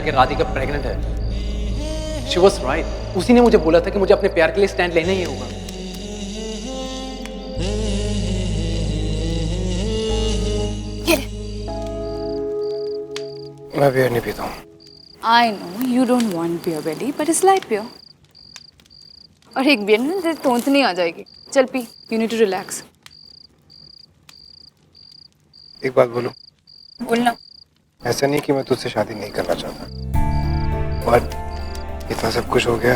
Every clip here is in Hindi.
कि राधिका प्रेग्नेंट है। शी वॉज राइट, उसी ने मुझे बोला था कि मुझे अपने प्यार के लिए स्टैंड लेना ही होगा। मैं बियर नहीं पीता हूँ। I know you don't want beer belly, but it's light beer. और एक बियर में तेरी तोंद नहीं आ जाएगी। चल P, you need to relax. एक बात बोलूं? बोलना। ऐसा नहीं कि मैं तुझसे शादी नहीं करना चाहता, बट इतना सब कुछ हो गया।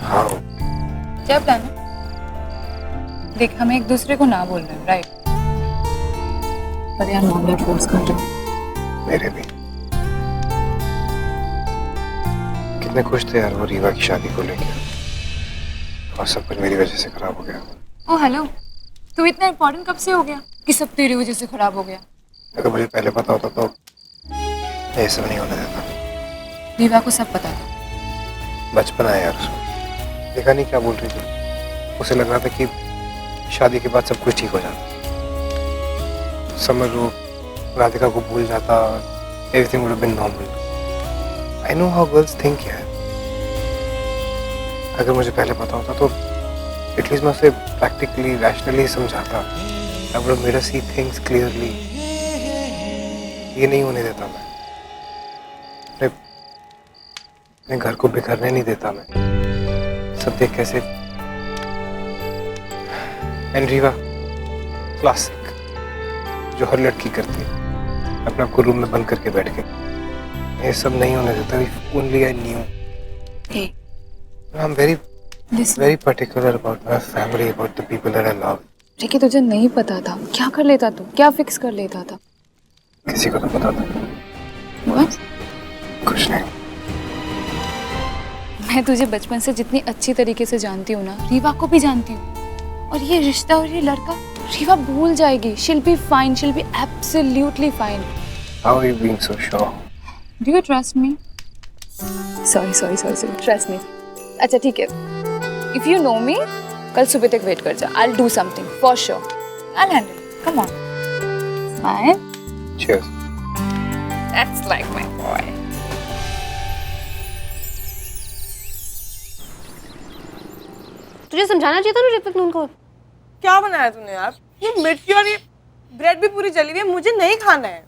हाँ। क्या प्लान है? देख, हम एक दूसरे को ना बोल रहे हैं, राइट? पर यार मामला फोर्स कर रहे हैं। मेरे भी। कितने खुश थे यार वो रीवा की शादी को लेके, और सब कुछ मेरी वजह से खराब हो गया। ओह हेलो, तू इतना इम्पोर्टेंट कब से हो गया कि सब तेरी वजह से खराब हो गया? अगर मुझे पहले पता होता तो ये सब नहीं होने देता। रीवा को सब पता था। बचपना है यार उसको, देखा नहीं क्या बोल रही थी। उसे लग रहा था कि शादी के बाद सब कुछ ठीक हो जाता। समर वो राधिका को भूल जाता, everything would have been normal. I know how girls think यार। अगर मुझे पहले पता होता तो एटलीस्ट मैं उसे प्रैक्टिकली रैशनली समझाता। I would have made her see things clearly. ये नहीं होने देता मैं। अपने घर को बिखरने नहीं देता मैं। सब देख कैसे। एंड रीवा क्लासिक, जो हर लड़की करती है, अपने आप को रूम में बंद करके बैठ के। ये सब नहीं होने देता। If only I knew. Hey, I'm very listen. very particular about my family, about the people that I love. लेकिन तुझे नहीं पता था, क्या कर लेता तू? क्या फिक्स कर लेता था? किसी को तो पता था। What? कुछ नहीं। मैं तुझे बचपन से जितनी अच्छी तरीके से जानती हूँ ना, रीवा को भी जानती हूँ। और ये रिश्ता और ये लड़का रीवा भूल जाएगी। She'll be fine. She'll be absolutely fine. How are you being so sure? Do you trust me? Sorry. Trust me. अच्छा ठीक है। If you know me, कल सुबह तक वेट कर जा। I'll do something for sure. I'll handle it. Come on. Smile. Cheers. That's like my boy. तुझे समझाना चाहिए था ना ऋत्विक नून को। क्या बनाया तूने यार? ये मिर्ची और ये ब्रेड भी पूरी जली हुई है, मुझे नहीं खाना है।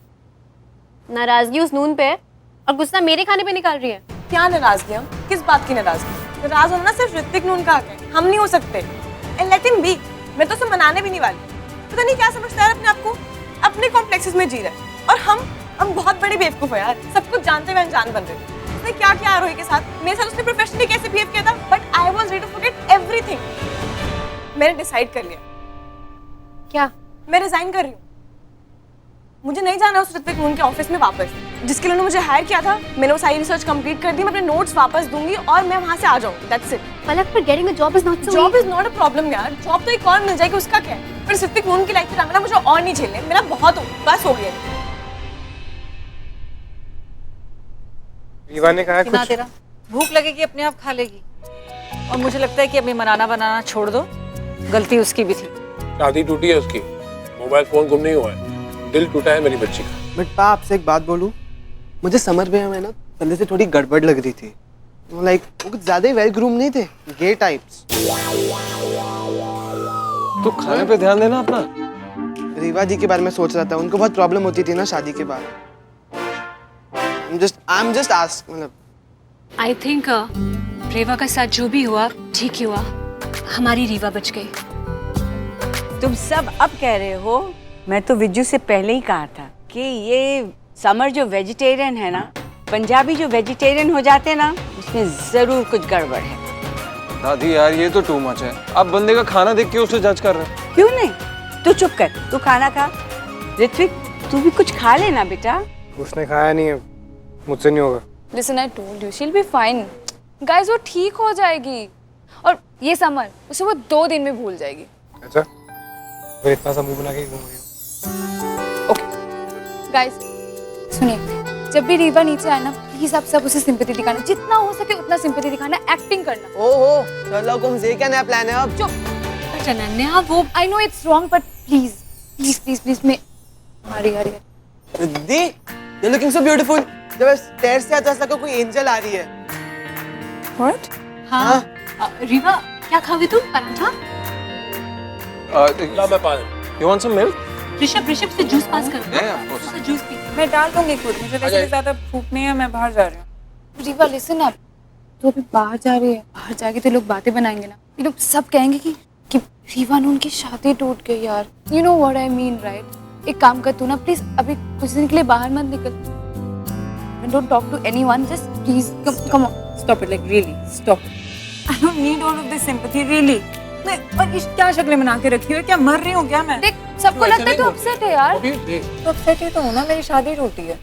नाराजगी उस नून पे है और गुस्सा मेरे खाने पे निकाल रही है। क्या नाराजगी? हम किस बात की नाराजगी? नाराज होना सिर्फ ऋत्विक नून का हक है, हम नहीं हो सकते। And let him B. मैं तो उसे मनाने भी नहीं वाली। पता नहीं क्या समझता है अपने आप को, अपने कॉम्प्लेक्सेस में जी रहा है। और हम बहुत बड़े बेवकूफ है यार, सब कुछ जानते हुए अनजान बन रहे। उसने क्या किया आरोही के साथ, मेरे साथ उसने प्रोफेशनली कैसे बिहेव किया था, but I was ready to forget everything. मैंने डिसाइड कर लिया। क्या? मैं रिजाइन कर रही हूँ। मुझे नहीं जाना उस ऋत्विक नून के ऑफिस में वापस, जिसके लिए उन्होंने मुझे हायर किया था। मैंने वो सारी रिसर्च कंप्लीट कर दी, मैं अपने नोट्स वापस दूंगी और मैं वहां से आ जाऊंगी। That's it. पलक, पर getting a job is not job is not a problem यार। जॉब तो एक और मिल जाएगी, उसका क्या है? पर ऋत्विक नून की लाइफ में ड्रामा मुझे और नहीं झेलने। मेरा बहुत बस हो गया। रीवा ने कहा ना कुछ। तेरा भूख लगेगी अपने आप खा लेगी। और मुझे लगता है कि अभी मनाना बनाना छोड़ दो, गलती उसकी भी थी। शादी टूटी है उसकी, मोबाइल फोन गुम नहीं हुआ है, दिल टूटा है मेरी बच्ची का। बट पा, आपसे एक बात बोलूं, मुझे समर भैया में ना पहले से थोड़ी गड़बड़ लग रही थी। लाइक वो कुछ ज्यादा ही वेल ग्रूम नहीं थे, गे टाइप्स। तू खाने पे ध्यान देना अपना। रीवा जी के बारे में सोच रहा था, उनको बहुत प्रॉब्लम होती थी ना शादी के बाद। I'm just ask, मतलब। I think रेवा का साथ जो भी हुआ ठीक ही हुआ। हमारी रीवा बच गई। तुम सब अब कह रहे हो, मैं तो विज्जू से पहले ही कहा था कि ये समर जो वेजिटेरियन है ना, पंजाबी जो वेजिटेरियन हो जाते हैं ना, उसमें जरूर कुछ गड़बड़ है। दादी यार ये तो टू मच है। आप बंदे का खाना देख के उसे जज कर रहे हैं। क्यों नहीं? तू चुप कर, तू खाना खा। ऋत्विक तू भी कुछ खा लेना बेटा। उसने खाया नहीं है, मुझसे नहीं होगा। Listen, I told you, she'll be fine. Guys, वो ठीक हो जाएगी। और ये समर, उसे वो 2 दिन में भूल जाएगी। अच्छा? फिर इतना सा मुंह बना के घूम रही हो। Okay. Guys, सुनिए, जब भी रीवा नीचे आए ना, प्लीज आप सब उसे सिंपैथी दिखाना, जितना हो सके उतना सिंपैथी दिखाना, एक्टिंग करना। ओहो, चलो कुमसे क्या नया प्लान है अब? चुप। अनन्या, वो I know it's wrong, but please, मैं आ रही है। Riddhi, you're looking so beautiful. जब मैं स्टेयर से आता ऐसा लगा कोई एंजल आ रही है। What? हाँ रीवा क्या खाओगे तुम? पराठा? ला मैं पानी। You want some milk? Rishabh से जूस पास कर दो। Yeah, of course. Juice P. मैं डाल दूंगी खुद, मुझे वैसे भी ज्यादा भूख नहीं है, मैं बाहर जा रही हूँ। रीवा लिसन अप, तू अभी बाहर जा रही है, बाहर जाके तो लोग बातें बनाएंगे ना, ये लोग सब कहेंगे कि रीवा ने उनकी शादी टूट गई यार। You know what I mean right? एक काम कर तू ना प्लीज अभी कुछ दिन के लिए बाहर मत निकल। Don't talk to anyone, just please come on. Stop it, like really, stop. I don't need all of this sympathy, really. मैं और इस क्या शक्ल बना के रखी है? क्या मर रही हूँ क्या मैं? देख सबको लगता है तू अपसेट है यार। तो अपसेट ही तो हूँ ना, मेरी शादी टूटी है।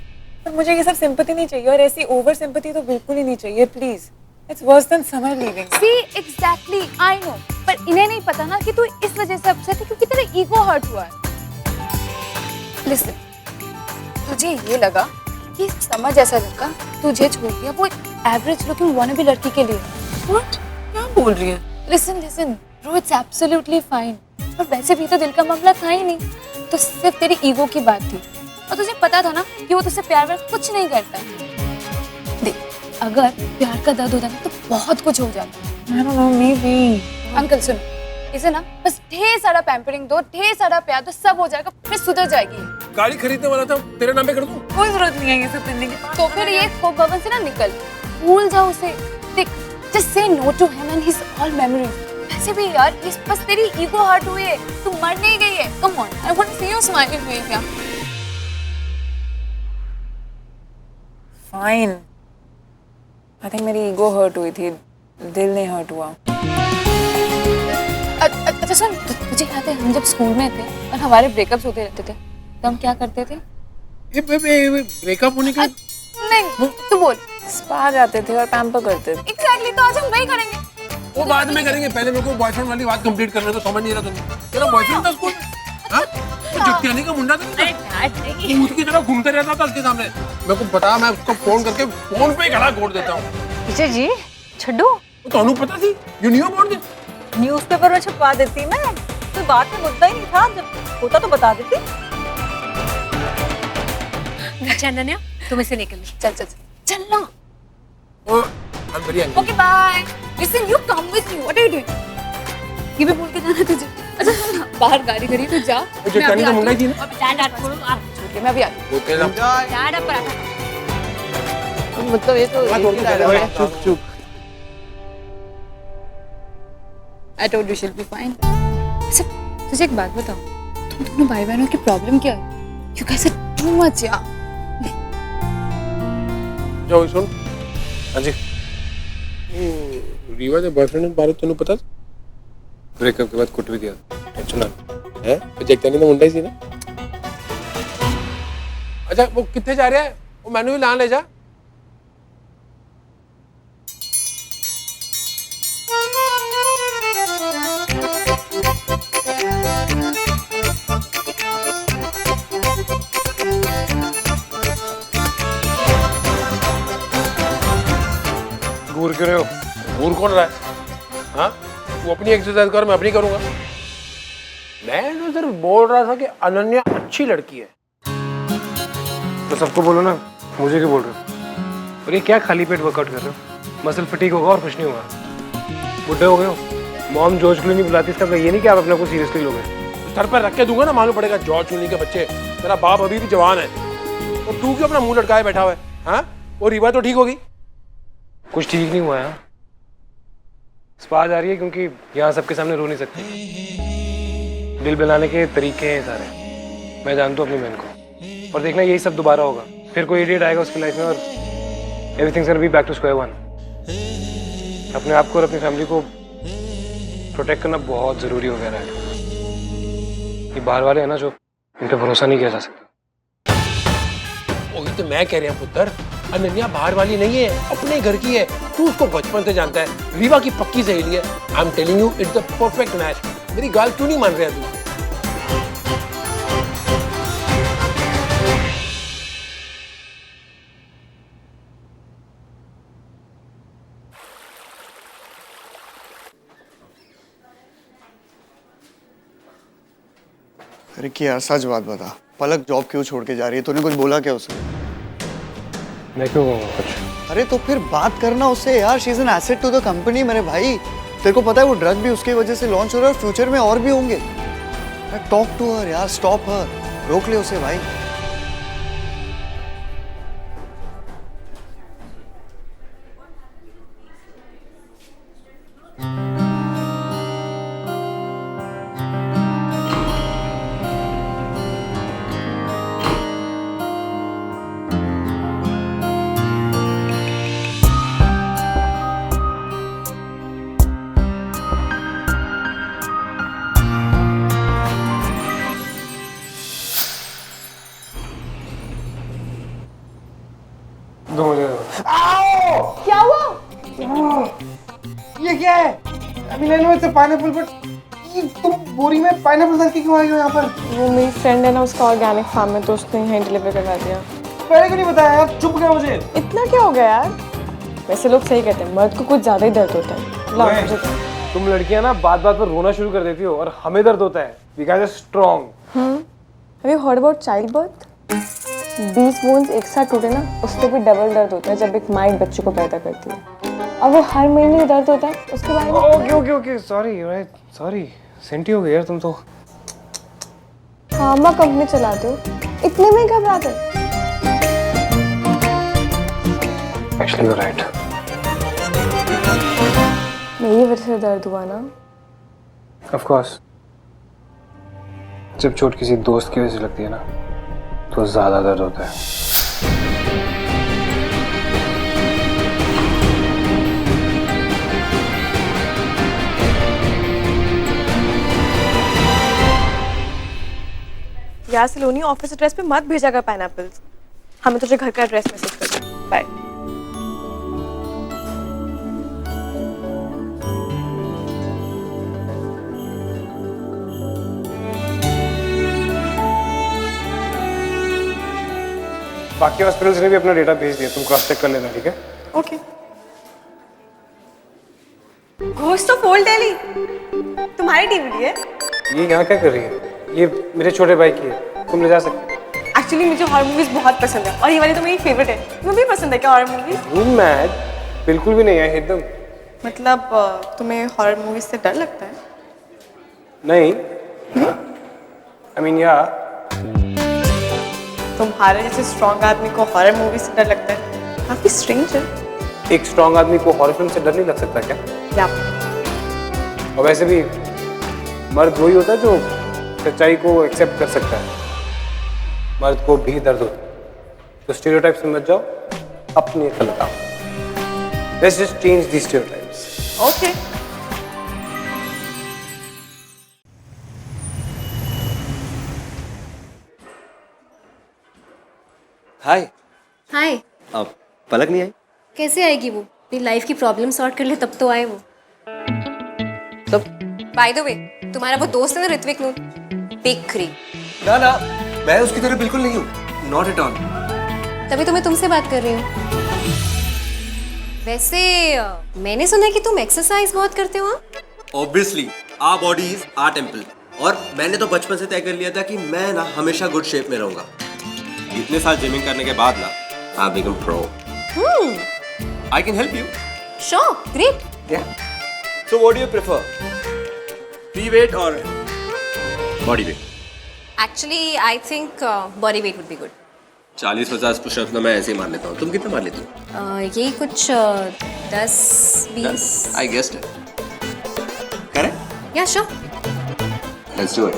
पर मुझे ये सब सिंपैथी नहीं चाहिए और ऐसी ओवर सिंपैथी तो बिल्कुल ही नहीं चाहिए, please. It's worse than summer leaving. See exactly, I know. पर इन्हें नहीं पता ना कि तू इस वजह से अपसेट है क्योंकि तेरा ईगो हर्ट हुआ है। Listen, तुझे ये लगा कि समर जैसा लड़का तुझे छोड़ दिया वो एवरेज लुकिंग वानाबी लड़की के लिए। What? क्या बोल रही है? Listen, bro, it's absolutely fine. और वैसे भी तो दिल का मामला था ही नहीं, तो सिर्फ तेरी ईगो की बात थी। और तुझे पता था ना कि वो तुझसे प्यार व्यार कुछ नहीं करता। देख, अगर प्यार का दर्द होता ना तो बहुत कुछ हो जाता। I don't know, maybe. Uncle सुन, इसे ना बस ढेर सारा पैम्परिंग दो, ढेर सारा प्यार दो, सब हो जाएगा, फिर सुधर जाएगी। गाड़ी खरीदने वाला था, तेरे नाम पे कर दूं? कोई जरूरत नहीं है ये सब करने की। तो फिर ये खो भवन से ना निकल, भूल जाओ उसे। देख, just say no to him and his all memories. वैसे भी यार, इस बस तेरी ईगो हर्ट हुई है, तू मर नहीं गई है। Come on, I want to see you smiling face यार। Fine. I think मेरी ईगो हर्ट हुई थी, दिल नहीं हर्ट हुआ। अच्छा सुन, तुझे याद है हम जब स्कूल में थे और हमारे ब्रेकअप्स होते रहते थे तो हम क्या करते थे? ब्रेकअप होने के नहीं, तू बोल। स्पा जाते थे और पैम्पर करते थे। Exactly, तो आज हम वही करेंगे। वो बाद में करेंगे, पहले मेरे को बॉयफ्रेंड वाली बात कंप्लीट करने तो समझ नहीं रहा तुम। तेरा बॉयफ्रेंड था स्कूल में? हाँ? वो जगतियानी का मुंडा था? भूत की तरह घूमते रहता था उसके सामने। मेरे को पता, मैं उसको फोन करके फोन पे खड़ा कोड देता हूँ। विजय जी छड्डो, तो अनु पता थी, you knew about this? Newspaper में छपवा देती मैं, कोई बात में मुद्दा ही नहीं था, जब होता तो बता देती। अच्छा अनन्या, तुम इसे लेकर ले। चल ना। I'm very angry. Okay, bye. Listen, you come with me. What are you doing? ये भी बोल के जाना तुझे। अच्छा सुन, बाहर गाड़ी खड़ी तू जा। वो जगतियानी का मुंडा ही थी ना? अब डैड छोड़ो आप। ठीक है, मैं अभी आती वो तेरा डैड अब पराठा। हूँ। मतलब ये तो हाँ, थोड़ी देर में। चुप। I told you she'll be fine. अच्छा, तुझे एक बात बताऊँ, तुम दोनों भाई बहनों की प्रॉब्लम क्या है? You guys are too much यार। जाओ सुन, हाँ जी। रीवा के बॉयफ्रेंड के बारे में पता था? ब्रेकअप के बाद कुट भी दिया, टेंशन ना। है? जगतियानी का मुंडा ही थी ना? अच्छा, वो कितने जा रहा है? वो मैनू ही लान ले जा। घूर क्यों रहे हो? घूर कौन रहा है? हाँ? तू अपनी एक्सरसाइज कर, मैं अपनी करूंगा। मैं तो सिर्फ बोल रहा था कि अनन्या अच्छी लड़की है। तो सबको बोलो ना, मुझे क्यों बोल रहे हो? और ये क्या खाली पेट वर्कआउट कर रहे हो? मसल फटीक होगा और कुछ नहीं होगा। बुढ़े हो गए हो, मॉम जॉर्ज क्लूनी बुलाती, इसका मतलब ये नहीं कि आप अपने को सीरियसली लोगे। सर पर रख के दूंगा ना, मालूम पड़ेगा जॉर्ज क्लूनी के बच्चे। मेरा बाप अभी भी जवान है, और तू क्यों अपना मुंह लटकाए बैठा हुआ है? हाँ? वो रीवा तो ठीक होगी। कुछ ठीक नहीं हुआ है। स्पा जा रही है क्योंकि यहाँ सबके सामने रो नहीं सकती। दिल बनाने के तरीके हैं सारे, मैं जानता हूँ अपनी बहन को। और देखना यही सब दोबारा होगा, फिर कोई इडियट आएगा उसकी लाइफ में और everything's gonna be back to square one. अपने आप को और अपनी फैमिली को प्रोटेक्ट करना बहुत जरूरी हो गया है। ये बाहर वाले हैं ना जो, इन पे भरोसा नहीं किया जा सकता। वही तो मैं कह रहा हूँ पुत्र, अनन्या बाहर वाली नहीं है, अपने घर की है। तू उसको बचपन से जानता है, रीवा की पक्की सहेली है। I am telling you, it's the perfect match. मेरी गाल क्यों नहीं मान रहा तू? अरे कि यार सच बात बता, पलक जॉब क्यों छोड़ के जा रही है? तूने कुछ बोला क्या उसे? मैं क्यों कहूँगा कुछ? अरे तो फिर बात करना उससे यार, she is an asset to the company मेरे भाई। तेरे को पता है वो ड्रग भी उसकी वजह से लॉन्च हो रहा है और फ्यूचर में और भी होंगे। टॉक टू हर यार, स्टॉप हर, रोक ले उसे भाई। दो मुझे। क्या हुआ? ये क्या है? अभी मैंने मुझसे पाइनएप्पल, बट तुम बोरी में पाइनएप्पल डाल के क्यों आई हो यहाँ पर? वो मेरी फ्रेंड है ना, उसका ऑर्गेनिक फार्म है, तो उसने यहीं डिलीवर करवा दिया। पहले क्यों नहीं बताया यार? चुप गया मुझे। इतना क्या हो गया यार? वैसे लोग सही कहते हैं, मर्द को कुछ ज्यादा ही दर्द होता है। लाओ मुझे दो। तुम लड़कियां ना बात बात पर रोना शुरू कर देती हो और हमें दर्द होता है। We guys are strong. Have you heard about childbirth? 20 bones एक साथ टूटे ना, उससे भी डबल दर्द होता है जब एक माँ एक बच्चे को पैदा करती है। और वो हर महीने दर्द होता है उसके बारे में। Okay okay okay, sorry sorry, senti हो गई यार तुम तो। फार्मा कंपनी चलाते हो, इतने में घबराते हो? Actually you are right. मेरी वजह से दर्द हुआ ना? ऑफ कोर्स, जब चोट किसी दोस्त की वजह से लगती है ना तो ज्यादा दर्द होता है। यार सिलोनी, ऑफिस एड्रेस पे मत भेजा कर पाइनएप्पल्स। हमें तुझे घर का एड्रेस मैसेज कर दो। बाय। बाकी हॉस्पिटल्स ने भी अपना डेटा भेज दिया, तुम क्रॉस चेक कर लेना, ठीक है? Okay. Ghost of old Delhi तुम्हारी डीवीडी है? ये यहाँ क्या कर रही है? ये मेरे छोटे भाई की है, तुम ले जा सकते हो। एक्चुअली मुझे हॉरर मूवीज बहुत पसंद है और ये वाली तो मेरी फेवरेट है। तुम्हें भी पसंद है क्या हॉरर मूवीज? तुम मैड? बिल्कुल भी नहीं है एकदम। मतलब तुम्हें हॉरर मूवीज से डर लगता है? नहीं, आई मीन या। तुम्हारे जैसे स्ट्रॉन्ग आदमी को हॉरर मूवी से डर लगता है, काफी स्ट्रेंज है। एक स्ट्रॉन्ग आदमी को हॉरर फिल्म से डर नहीं लग सकता क्या? या और वैसे भी मर्द वही होता है जो सच्चाई को एक्सेप्ट कर सकता है। मर्द को भी दर्द होता है, तो स्टीरियोटाइप से मत जाओ, अपनी अकल लगाओ। Let's just change the stereotypes. Okay. Hi. Hi. अब पलक नहीं आई? कैसे आएगी वो? अपनी लाइफ की प्रॉब्लम सॉर्ट कर ले तब तो आए वो। तब बाय द वे, तुम्हारा वो दोस्त है ना ऋत्विक नून, बिग क्रीम। ना ना, मैं उसकी तरह बिल्कुल नहीं हूँ, नॉट एट ऑल। तभी तो मैं तुमसे बात कर रही हूँ। वैसे मैंने सुना है कि तुम एक्सरसाइज बहुत करते हो। Obviously our body is our temple, और मैंने तो बचपन से तय कर लिया था कि मैं ना हमेशा गुड शेप में रहूंगा। इतने साल जिमिंग करने के बाद ना I become pro. I can help you. Sure, great. Yeah. So what do you prefer? Free weight or body weight? Actually, I think body weight would be good. 40-50 pushups ना मैं ऐसे ही मार लेता हूँ। तुम कितना मार लेती हो? यही कुछ 10-20। I guessed it. Correct? Yeah, sure. Let's do it.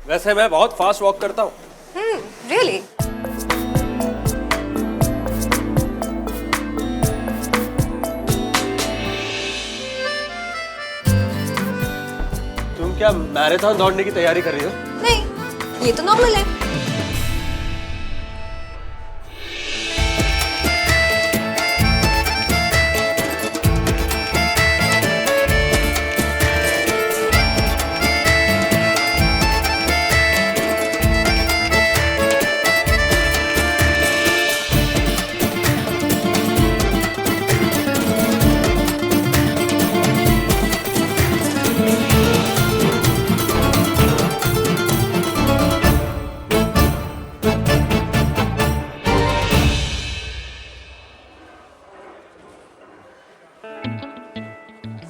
वैसे मैं बहुत फास्ट वॉक करता हूँ। Really? क्या मैराथन दौड़ने की तैयारी कर रही हो? नहीं, ये तो नॉर्मल है।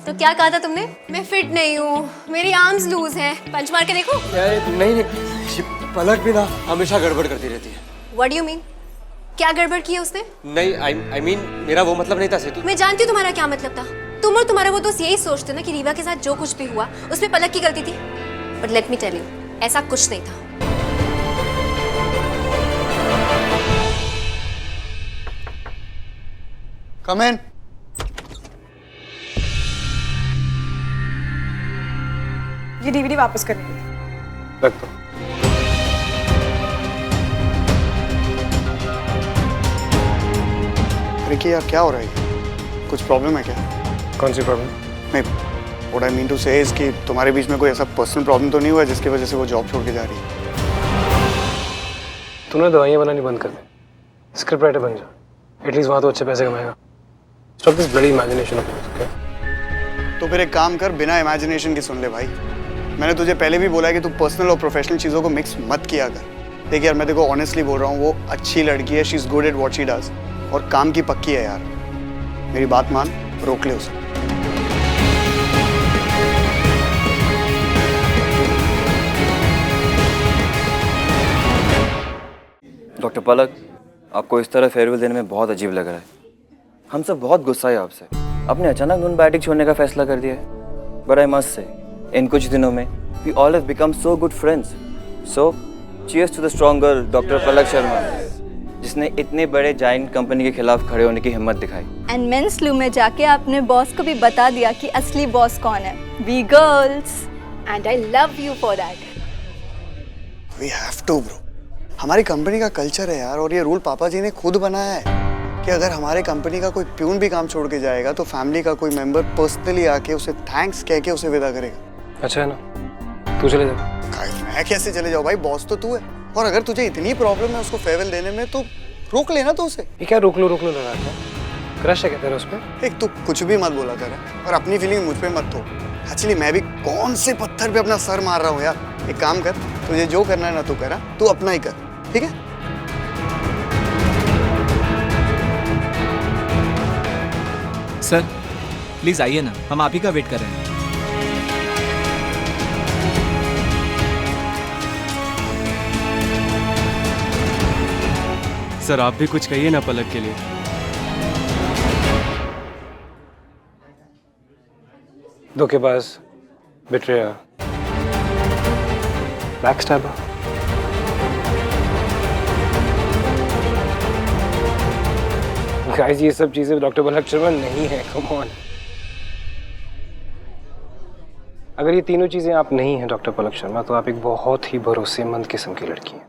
तो क्या कहा था तुमने? मैं फिट नहीं हूँ, मेरी आर्म्स लूज हैं। पंच मार के देखो। नहीं नहीं, पलक भी ना हमेशा गड़बड़ करती रहती है। What do you mean? क्या गड़बड़ की है उसने? नहीं, I mean मेरा वो मतलब नहीं था सेतु। मैं जानती हूँ तुम्हारा क्या मतलब था। तुम और तुम्हारे वो दोस्त यही सोचते ना कि रीवा के साथ जो कुछ भी हुआ उसमें पलक की गलती थी। But let me tell you, ऐसा कुछ नहीं था। Come in. ये डीवीडी वापस करनी है। रख दो। रिकी यार क्या हो रहा है? कुछ प्रॉब्लम है क्या? कौन सी प्रॉब्लम? नहीं, व्हाट आई मीन टू से इज कि तुम्हारे बीच में कोई ऐसा पर्सनल प्रॉब्लम तो नहीं हुआ जिसकी वजह से वो जॉब छोड़ के जा रही है? तूने दवाइयाँ बनानी बंद कर दी, स्क्रिप्ट राइटर बन जा, एटलीस्ट वहाँ तो अच्छे पैसे कमाएगा। Stop this bloody imagination of yours, okay? तो फिर एक काम कर, बिना इमेजिनेशन की सुन ले भाई। मैंने तुझे पहले भी बोला है कि तू पर्सनल और प्रोफेशनल चीज़ों को मिक्स मत किया कर। देख यार, मैं देखो ऑनेस्टली बोल रहा हूँ, वो अच्छी लड़की है, she is good at what she does, और काम की पक्की है यार। मेरी बात मान, रोक ले उसे। डॉक्टर पलक, आपको इस तरह फेयरवेल देने में बहुत अजीब लग रहा है। हम सब बहुत गुस्सा है आपसे, आपने अचानक नून बायोटिक छोड़ने का फैसला कर दिया है। बट आई मस्ट से, इन कुछ दिनों में we all have become so good friends. So cheers to the strong girl doctor Palak Sharma, जिसने इतने बड़े जायंट कंपनी के खिलाफ खड़े होने की हिम्मत दिखाई। एंड मेंस लू में जाके आपने बॉस को भी बता दिया कि असली बॉस कौन है, we girls, and I love you for that. We have to bro, हमारी कंपनी का कल्चर है यार, और ये रूल पापा जी ने खुद बनाया है कि अगर हमारे कंपनी का कोई प्यून भी काम छोड़ के जाएगा तो फैमिली का कोई मेंबर पर्सनली आके उसे थैंक्स कह के उसे विदा करेगा। अच्छा है ना, तू चले जा। मैं कैसे चले जाऊँ भाई, बॉस तो तू है। और अगर तुझे इतनी प्रॉब्लम है उसको फेयरवेल देने में तो रोक लेना तो उसे। ये क्या रोक लो लगा था? क्रश है क्या तेरा उस पे? एक तू कुछ भी मत बोला कर, और अपनी फीलिंग मुझ पे मत थो। एक्चुअली मैं भी कौन से पत्थर पे अपना सर मार रहा हूँ यार। एक काम कर, तुझे जो करना है ना तू करा, तू अपना ही कर, ठीक है? सर प्लीज आइए ना, हम आप ही का वेट कर रहे हैं। सर आप भी कुछ कहिए ना पलक के लिए। धोखेबाज, बिट्रेयर, बैकस्टैबर। गाइस, ये सब चीजें डॉक्टर पलक शर्मा नहीं है, कम ऑन। अगर ये तीनों चीजें आप नहीं हैं डॉक्टर पलक शर्मा, तो आप एक बहुत ही भरोसेमंद किस्म की लड़की हैं।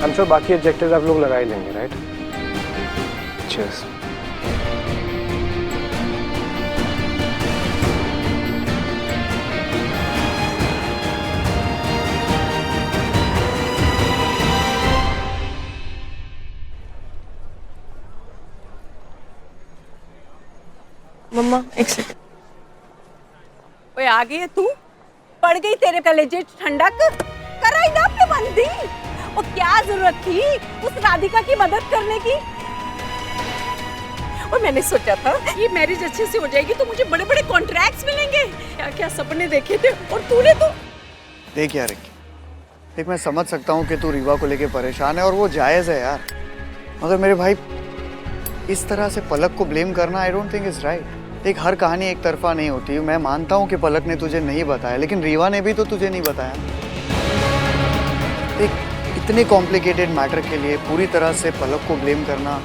आई एम श्योर बाकी ऑब्जेक्टिव्स आप लोग लगा ही लेंगे, राइट? चीयर्स। मम्मा एक सेकंड। ओए आ गई है तू? पड़ गई तेरे कलेजे ठंडक? कराई ना अपने बंदी। वो क्या जरूरत थी उस राधिका की मदद करने की? और मैंने सोचा था ये मैरिज अच्छे से हो जाएगी तो मुझे बड़े बड़े कॉन्ट्रैक्ट्स मिलेंगे। क्या क्या सपने देखे थे, और तूने तो। देख यार, देख मैं समझ सकता हूँ कि तू रीवा को लेके परेशान है, और वो जायज़ है यार। मगर मेरे भाई, इस तरह से पलक को ब्लेम करना I don't think is right. देख, हर कहानी एक तरफा नहीं होती। मैं मानता हूँ कि पलक ने तुझे नहीं बताया, लेकिन रीवा ने भी तो तुझे नहीं बताया। देख, इतने कॉम्प्लिकेटेड मैटर के लिए पूरी तरह से पलक को ब्लेम करना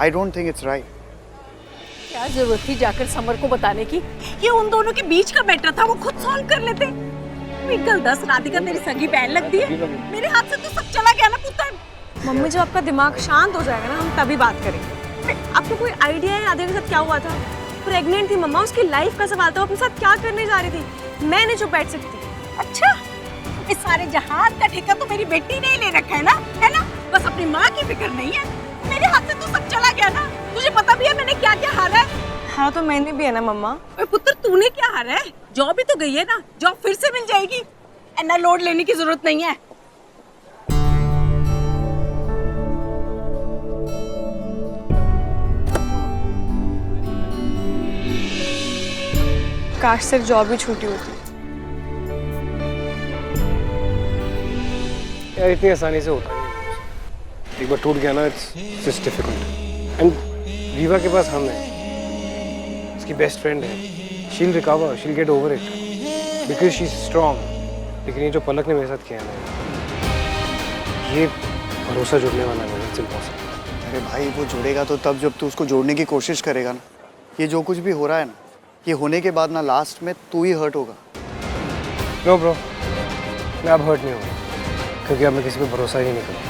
I don't think it's right. क्या जरूरत थी जाकर समर को बताने की? ये उन दोनों के बीच का मैटर था, वो खुद सॉल्व कर लेते। ट्विंकल 10 राधिका तेरी सगी बहन लगती है, मेरे हाथ से तो सब चला गया ना पुत्र। मम्मी जब आपका दिमाग शांत हो जाएगा ना हम तभी बात करेंगे। आपको कोई आइडिया है राधिका के साथ क्या हुआ था? प्रेग्नेंट थी मम्मा, उसकी लाइफ का सवाल था, वो अपने साथ क्या करने जा रही थी, मैं नहीं चुप बैठ सकती। अच्छा, इस सारे जहान का ठेका तो मेरी बेटी ने ही ले रखा है ना? बस अपनी माँ की फिक्र नहीं है। मेरे हाथ से तो सब चला गया ना, तुझे पता भी है मैंने क्या क्या हारा है। हाँ तो मैंने भी है ना मम्मा। पुत्र तूने क्या हारा है? जॉब ही तो गई है ना, जॉब फिर से मिल जाएगी, इतना लोड लेने की जरूरत नहीं है। काश सिर्फ जॉब ही छूटी होती। यार इतनी आसानी से होता नहीं, एक बार टूट गया ना it's just difficult. And Rewa के पास हम हैं, उसकी बेस्ट फ्रेंड है, शील recover, she'll get over it because she is strong. लेकिन ये जो पलक ने मेरे साथ किया ना, ये भरोसा जुड़ने वाला नहीं, इट्स इम्पॉसिबल। अरे भाई वो जुड़ेगा तो तब जब तू उसको जोड़ने की कोशिश करेगा ना। ये जो कुछ भी हो रहा है ना, ये होने के बाद ना लास्ट में तू ही हर्ट होगा। नो ब्रो, मैं अब हर्ट नहीं होगा, क्योंकि अब मैं किसी पे भरोसा ही नहीं करूँगा।